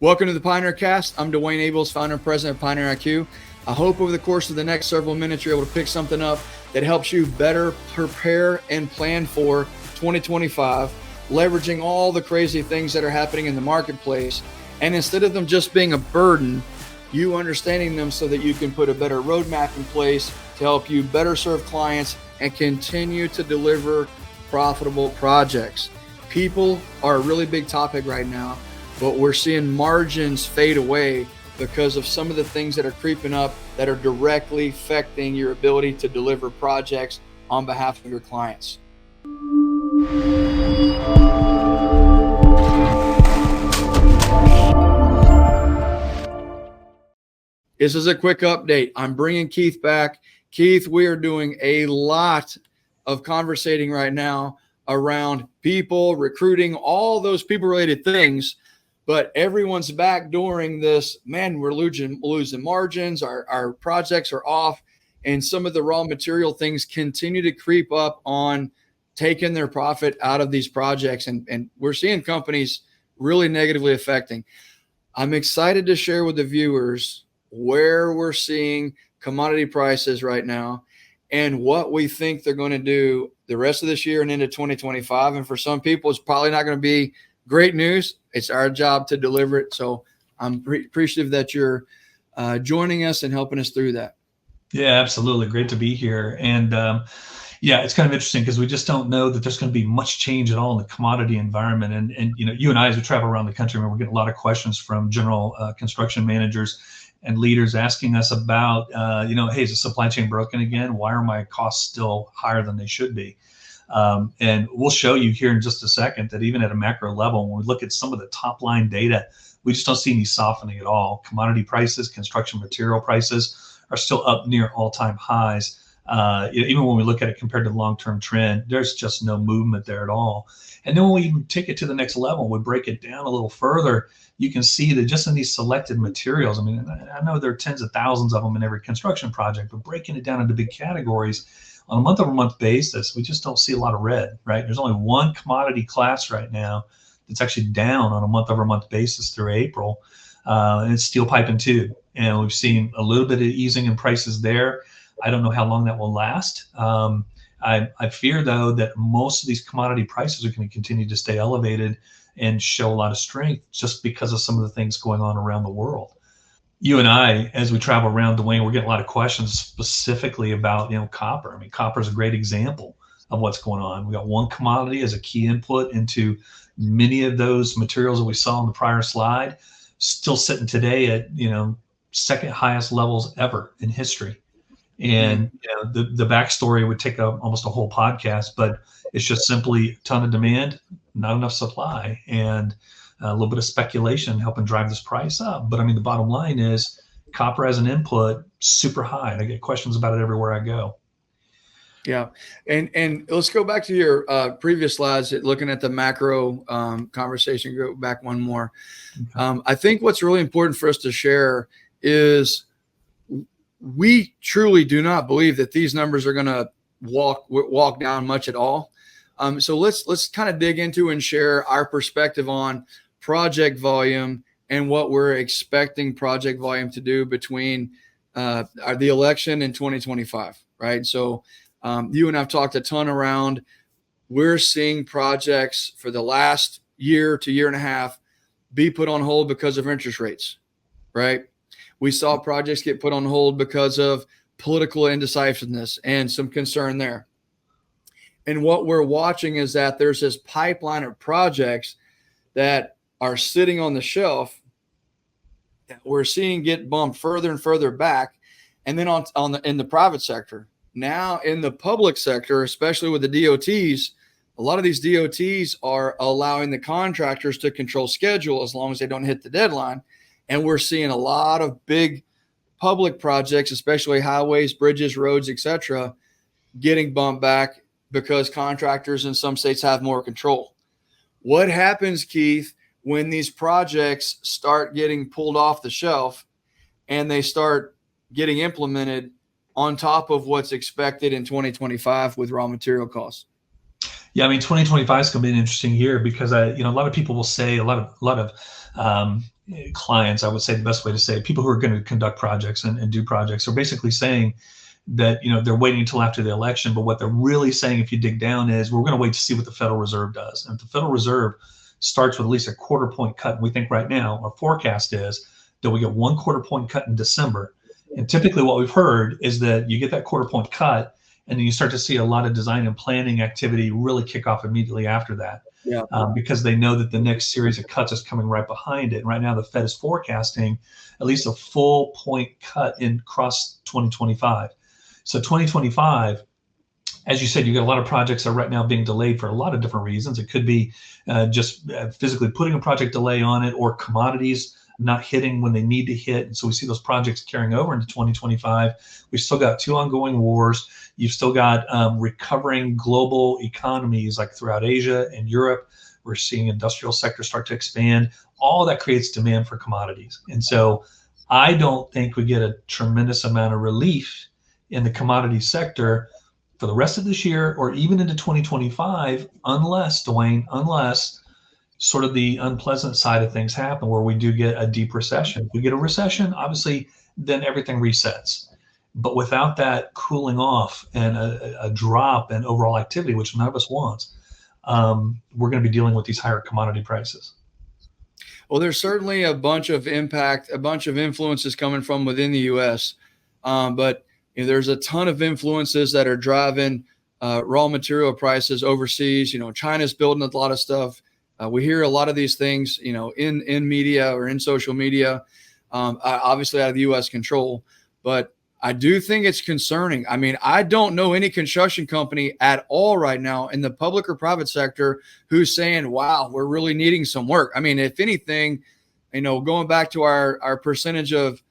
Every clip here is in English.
Welcome to the PioneerCast. I'm DeWayne Ables, founder and president of PioneerIQ. I hope over the course of the next several minutes you're able to pick something up that helps you better prepare and plan for 2025, leveraging all the crazy things that are happening in the marketplace. And instead of them just being a burden, you understanding them so that you can put a better roadmap in place to help you better serve clients and continue to deliver profitable projects. People are a really big topic right now, but we're seeing margins fade away because of some of the things that are creeping up that are directly affecting your ability to deliver projects on behalf of your clients. This is a quick update. I'm bringing Keith back. Keith, we are doing a lot of conversating right now around people, recruiting, all those people-related things. But everyone's backdooring this, man, we're losing margins, our projects are off, and some of the raw material things continue to creep up on taking their profit out of these projects. And we're seeing companies really negatively affecting. I'm excited to share with the viewers where we're seeing commodity prices right now and what we think they're going to do the rest of this year and into 2025. And for some people, it's probably not going to be great news. It's our job to deliver it. So I'm appreciative that you're joining us and helping us through that. Yeah, absolutely. Great to be here. And yeah, it's kind of interesting because we just don't know that there's going to be much change at all in the commodity environment. And you know, you and I, as we travel around the country, we're getting a lot of questions from general construction managers and leaders asking us about, hey, is the supply chain broken again? Why are my costs still higher than they should be? And we'll show you here in just a second that even at a macro level, when we look at some of the top line data, we just don't see any softening at all. Commodity prices, construction material prices are still up near all-time highs. Even when we look at it compared to the long-term trend, there's just no movement there at all. And then when we even take it to the next level, we break it down a little further, you can see that just in these selected materials, I mean, I know there are tens of thousands of them in every construction project, but breaking it down into big categories, on a month-over-month basis, we just don't see a lot of red, right? There's only one commodity class right now that's actually down on a month-over-month basis through April, and it's steel pipe and tube. And we've seen a little bit of easing in prices there. I don't know how long that will last. I fear, though, that most of these commodity prices are going to continue to stay elevated and show a lot of strength just because of some of the things going on around the world. You and I, as we travel around, DeWayne, we're getting a lot of questions specifically about, copper. I mean, copper is a great example of what's going on. We got one commodity as a key input into many of those materials that we saw in the prior slide, still sitting today at, second highest levels ever in history. And the backstory would take up almost a whole podcast, but it's just simply a ton of demand, not enough supply, and a little bit of speculation helping drive this price up. But I mean, the bottom line is copper as an input, super high. I get questions about it everywhere I go. Yeah. And let's go back to your previous slides, looking at the macro conversation. Go back one more. Okay. I think what's really important for us to share is we truly do not believe that these numbers are going to walk down much at all. So let's kind of dig into and share our perspective on project volume and what we're expecting project volume to do between the election and 2025, right? So you and I've talked a ton around, we're seeing projects for the last year to year and a half be put on hold because of interest rates, right? We saw projects get put on hold because of political indecisiveness and some concern there. And what we're watching is that there's this pipeline of projects that are sitting on the shelf that we're seeing get bumped further and further back. And then in the private sector, now in the public sector, especially with the DOTs, a lot of these DOTs are allowing the contractors to control schedule as long as they don't hit the deadline. And we're seeing a lot of big public projects, especially highways, bridges, roads, etc., getting bumped back because contractors in some states have more control. What happens, Keith, when these projects start getting pulled off the shelf and they start getting implemented on top of what's expected in 2025 with raw material costs? Yeah, I mean, 2025 is going to be an interesting year because a lot of people will say a lot of clients, I would say the best way to say it, people who are going to conduct projects and do projects are basically saying that, they're waiting until after the election. But what they're really saying, if you dig down, is we're going to wait to see what the Federal Reserve does. And if the Federal Reserve starts with at least a 1/4 point cut, and we think right now our forecast is that we get 1/4 point cut in December. And typically what we've heard is that you get that 1/4 point cut, and then you start to see a lot of design and planning activity really kick off immediately after that. Yeah. Because they know that the next series of cuts is coming right behind it. And right now the Fed is forecasting at least a full point cut in across 2025. So 2025, as you said, you got a lot of projects that are right now being delayed for a lot of different reasons. It could be just physically putting a project delay on it, or commodities not hitting when they need to hit. And so we see those projects carrying over into 2025. We've still got 2 ongoing wars. You've still got recovering global economies like throughout Asia and Europe. We're seeing industrial sectors start to expand. All that creates demand for commodities. And so I don't think we get a tremendous amount of relief in the commodity sector for the rest of this year or even into 2025, unless, DeWayne, sort of the unpleasant side of things happen, where we do get a deep recession. If we get a recession, obviously, then everything resets. But without that cooling off and a drop in overall activity, which none of us wants, we're going to be dealing with these higher commodity prices. Well, there's certainly a bunch of influences coming from within the U.S., but there's a ton of influences that are driving raw material prices overseas. China's building a lot of stuff. We hear a lot of these things, in media or in social media, obviously out of the U.S. control. But I do think it's concerning. I mean, I don't know any construction company at all right now in the public or private sector who's saying, wow, we're really needing some work. I mean, if anything, going back to our percentage of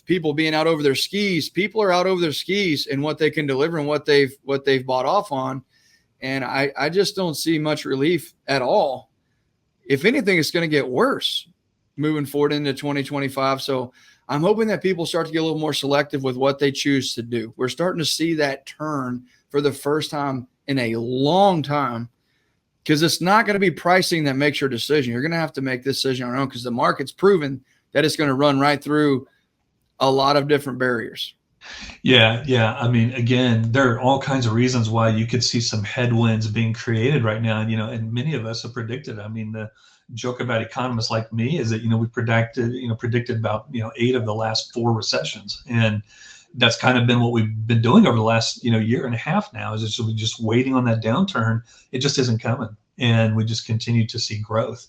people being out over their skis, people are out over their skis and what they can deliver and what they've bought off on. And I just don't see much relief at all. If anything, it's going to get worse moving forward into 2025. So I'm hoping that people start to get a little more selective with what they choose to do. We're starting to see that turn for the first time in a long time, because it's not going to be pricing that makes your decision. You're going to have to make this decision on your own, because the market's proven that it's going to run right through a lot of different barriers. Yeah. I mean, again, there are all kinds of reasons why you could see some headwinds being created right now. And many of us have predicted. I mean, the joke about economists like me is that, we predicted about, 8 of the last 4 recessions. And that's kind of been what we've been doing over the last, year and a half now, is just waiting on that downturn. It just isn't coming. And we just continue to see growth.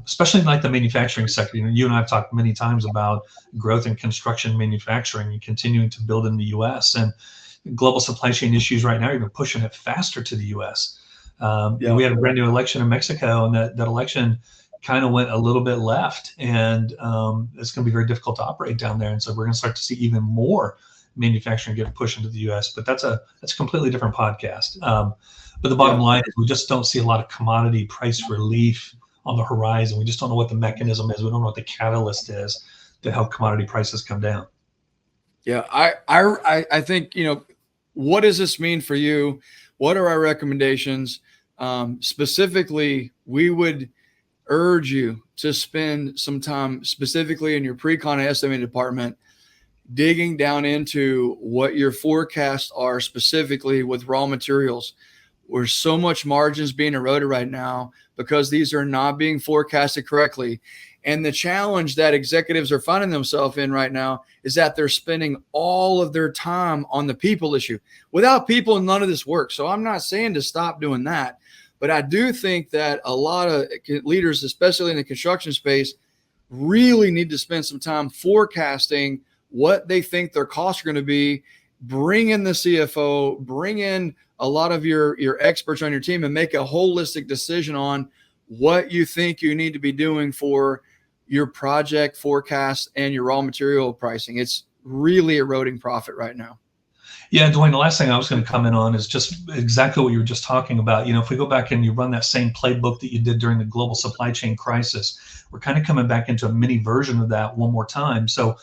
Especially in like the manufacturing sector. You and I have talked many times about growth in construction manufacturing and continuing to build in the U.S. and global supply chain issues right now are even pushing it faster to the U.S. We had a brand new election in Mexico, and that election kind of went a little bit left, and it's going to be very difficult to operate down there. And so we're going to start to see even more manufacturing get pushed into the U.S. But that's a completely different podcast. But the bottom line is we just don't see a lot of commodity price relief on the horizon. We just don't know what the mechanism is. We don't know what the catalyst is to help commodity prices come down. Yeah, I think, what does this mean for you? What are our recommendations? Specifically, we would urge you to spend some time specifically in your pre-con and estimating department digging down into what your forecasts are specifically with raw materials. Where so much margins being eroded right now because these are not being forecasted correctly. And the challenge that executives are finding themselves in right now is that they're spending all of their time on the people issue. Without people, none of this works. So I'm not saying to stop doing that, but I do think that a lot of leaders, especially in the construction space, really need to spend some time forecasting what they think their costs are going to be. Bring in the CFO, bring in a lot of your experts on your team, and make a holistic decision on what you think you need to be doing for your project forecast and your raw material pricing. It's really eroding profit right now. Yeah, DeWayne, the last thing I was going to comment on is just exactly what you were just talking about. If we go back and you run that same playbook that you did during the global supply chain crisis, we're kind of coming back into a mini version of that one more time. So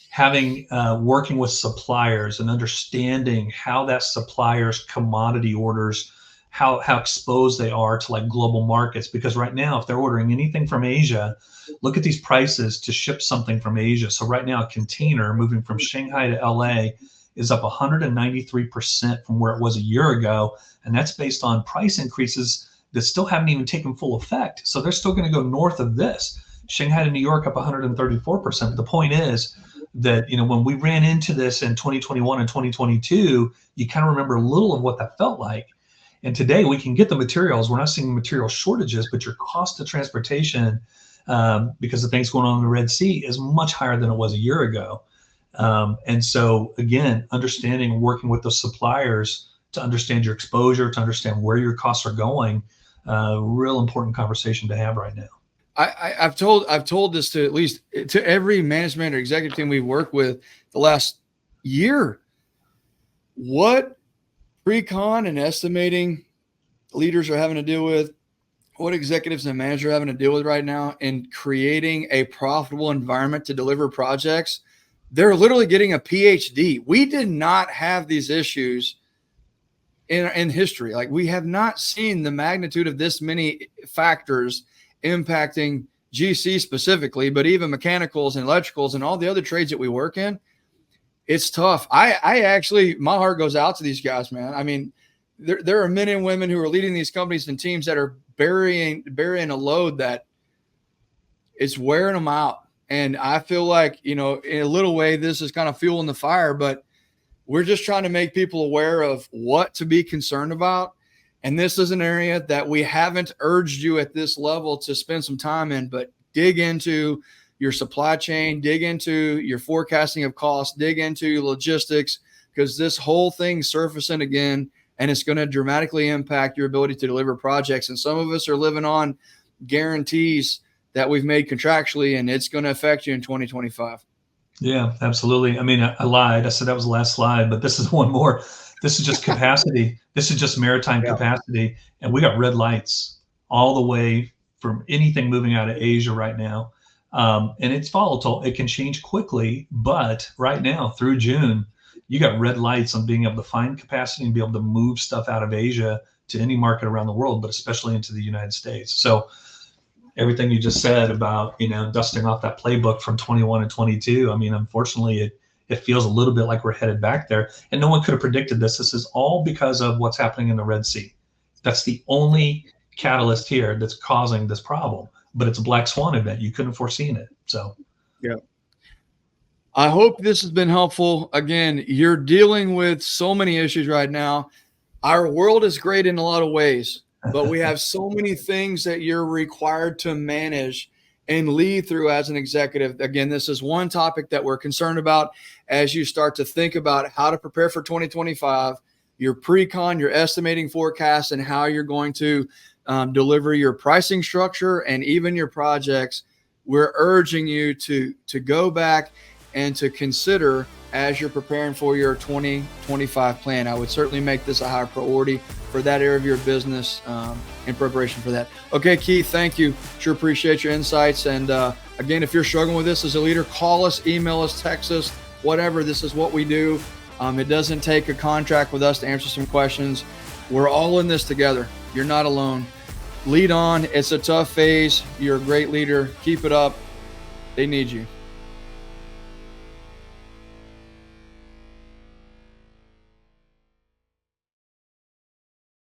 having working with suppliers and understanding how that supplier's commodity orders, how exposed they are to like global markets. Because right now, if they're ordering anything from Asia, look at these prices to ship something from Asia. So right now, a container moving from Shanghai to LA is up 193% from where it was a year ago. And that's based on price increases that still haven't even taken full effect. So they're still going to go north of this. Shanghai to New York up 134%. The point is that, you know, when we ran into this in 2021 and 2022, you kind of remember a little of what that felt like. And today we can get the materials. We're not seeing material shortages, but your cost of transportation, because of things going on in the Red Sea, is much higher than it was a year ago. And so again, understanding and working with those suppliers to understand your exposure, to understand where your costs are going, real important conversation to have right now. I've told this to at least to every management or executive team we've worked with the last year. What pre-con and estimating leaders are having to deal with, what executives and managers are having to deal with right now in creating a profitable environment to deliver projects, they're literally getting a PhD. We did not have these issues in history. Like, we have not seen the magnitude of this many factors impacting GC specifically, but even mechanicals and electricals and all the other trades that we work in. It's tough. I actually, my heart goes out to these guys, man. I mean, there are men and women who are leading these companies and teams that are burying a load that it's wearing them out. And I feel like, you know, in a little way, this is kind of fueling the fire, but we're just trying to make people aware of what to be concerned about. And this is an area that we haven't urged you at this level to spend some time in, but dig into your supply chain, dig into your forecasting of costs, dig into logistics, because this whole thing's surfacing again, and it's going to dramatically impact your ability to deliver projects. And some of us are living on guarantees that we've made contractually, and it's going to affect you in 2025. Yeah, absolutely. I mean, I lied. I said that was the last slide, but this is one more. This is just capacity. This is just maritime capacity. And we got red lights all the way from anything moving out of Asia right now. And it's volatile. It can change quickly. But right now, through June, you got red lights on being able to find capacity and be able to move stuff out of Asia to any market around the world, but especially into the United States. So everything you just said about, you know, dusting off that playbook from 21 and 22, I mean, unfortunately, it feels a little bit like we're headed back there. And no one could have predicted this. This is all because of what's happening in the Red Sea. That's the only catalyst here that's causing this problem. But it's a black swan event. You couldn't have foreseen it. So, yeah. I hope this has been helpful. Again, you're dealing with so many issues right now. Our world is great in a lot of ways, but we have so many things that you're required to manage and lead through as an executive. Again, this is one topic that we're concerned about as you start to think about how to prepare for 2025, your pre-con, your estimating forecast, and how you're going to deliver your pricing structure and even your projects. We're urging you to go back and to consider as you're preparing for your 2025 plan. I would certainly make this a high priority for that area of your business in preparation for that. Okay, Keith, thank you. Sure appreciate your insights. And again, if you're struggling with this as a leader, call us, email us, text us, whatever. This is what we do. It doesn't take a contract with us to answer some questions. We're all in this together. You're not alone. Lead on. It's a tough phase. You're a great leader. Keep it up. They need you.